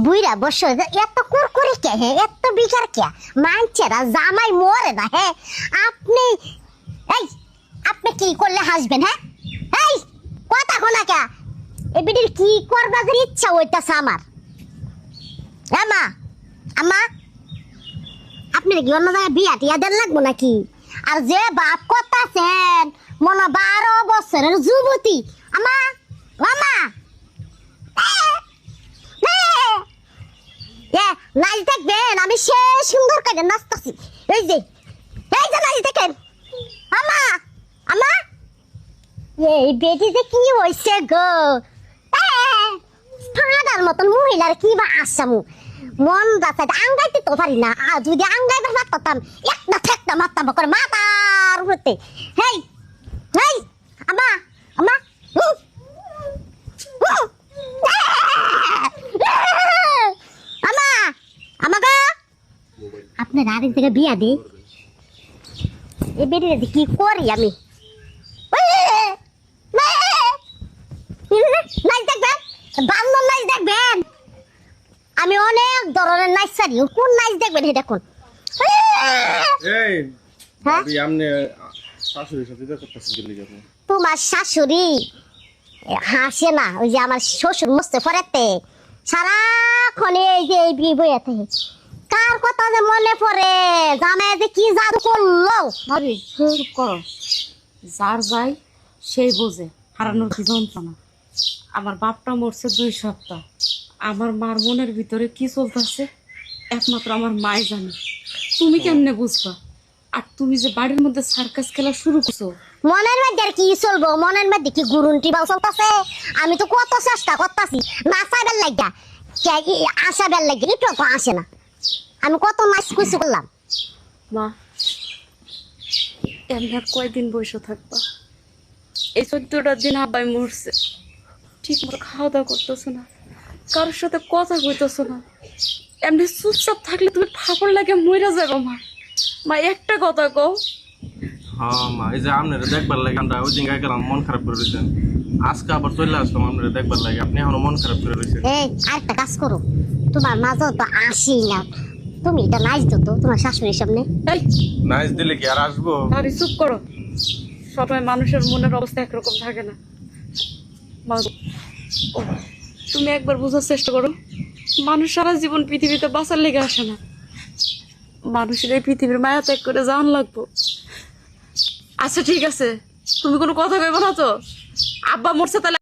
বুইরা বসে এত কুরকুরি কে হে এত বিকার কে মানছেরা জামাই মরে না হে আপনি এই আপনি কি করলে হাসবেন হ্যাঁ এই কথা কোনা কে এ বিডির কি করবার ইচ্ছা হইতাছে আমার হ্যাঁ মা আমা আপনি কি অন্য জায়গায় বিয়া টিয়া দেন লাগবো নাকি আর যে বাপ করতেছেন মনে 12 বছরের যুবতী আমা মামা নাচ দেখবেন আমি সে সুন্দর করে নাচতেছি এই যে নাচ দেখেন আমা আমা এই বেটি যে কি হইছে গো ফাদার মতন মহিলার কি বা আসামু মন যাচ্ছে আঙ্গাইতে তো পারি না আর যদি আঙ্গাইতে পারতাম একটা ঠেকটা মারতাম করে মাথার উপরে হেই হেই আমা আমা আমা আমাকে আপনার আরেক জায়গায় বিয়া দিই এই বেরিয়ে কি করি আমি নাচ দেখবেন বাংলা নাচ দেখবেন আমি অনেক ধরনের নাচ সারি কোন নাচ দেখবেন এই দেখুন এই হ্যাঁ ভাবি আমনে শাশুড়ির সাথে দেখা করতেছেন কি লিখে আপনি? তোমার শাশুড়ি হাসে না ওই যে আমার শ্বশুর মস্তে পড়েতে সারাক্ষণ এই যে এই বিয়ে বইয়াতে কার কথা যে মনে পড়ে জামাই যে কি জাদু করলো ভাবি চুপ করো যার যাই সেই বোঝে হারানোর কি যন্ত্রণা আমার বাপটা মরছে 2 সপ্তাহ আমার মার মনের ভিতরে কি চলতেছে একমাত্র আমার মাই জানে তুমি কেমনে বুঝবা আর তুমি যে বাড়ির মধ্যে সার্কাস খেলা শুরু করছো মনের মধ্যে আর কি চলবো মনের মধ্যে কি গুরুন্টি বাউ চলতেছে আমি তো কত চেষ্টা করতেছি নাচাইবার লাগা আসাবার লাগে একটু তো আসে না আমি কত নাচ খুশি করলাম মা এমনি আর কয়দিন বসে থাকবা এই 14টা দিন আব্বাই মরছে ঠিক মতো খাওয়া দাওয়া করতেছো না কারোর সাথে কথা কইতেছো না এমনি চুপচাপ থাকলে তুমি ফাপড় লাগে মইরা যাবো মা মা একটা কথা কও হ্যাঁ মা এই যে আপনারা দেখবার লাগে আমরা ওই দিন গায়ে গেলাম মন খারাপ করে রয়েছেন আজকে আবার চলে আসলাম আপনারা দেখবার লাগে আপনি এখনো মন খারাপ করে রয়েছেন এই আরেকটা কাজ করো তোমার মাঝে তো আসি না তুমি এটা নাচ দো তো তোমার শাশুড়ির সামনে এই নাইস দিলে কি আর আসবো ভাবি চুপ করো সবাই মানুষের মনের অবস্থা একরকম থাকে না মা ও তুমি একবার বোঝার চেষ্টা করো মানুষ সারা জীবন পৃথিবীতে বাঁচার লেগে আসে না মানুষের এই পৃথিবীর মায়া ত্যাগ করে জান লাগবো আচ্ছা ঠিক আছে তুমি কোনো কথা কইবো না তো আব্বা মরছে তাহলে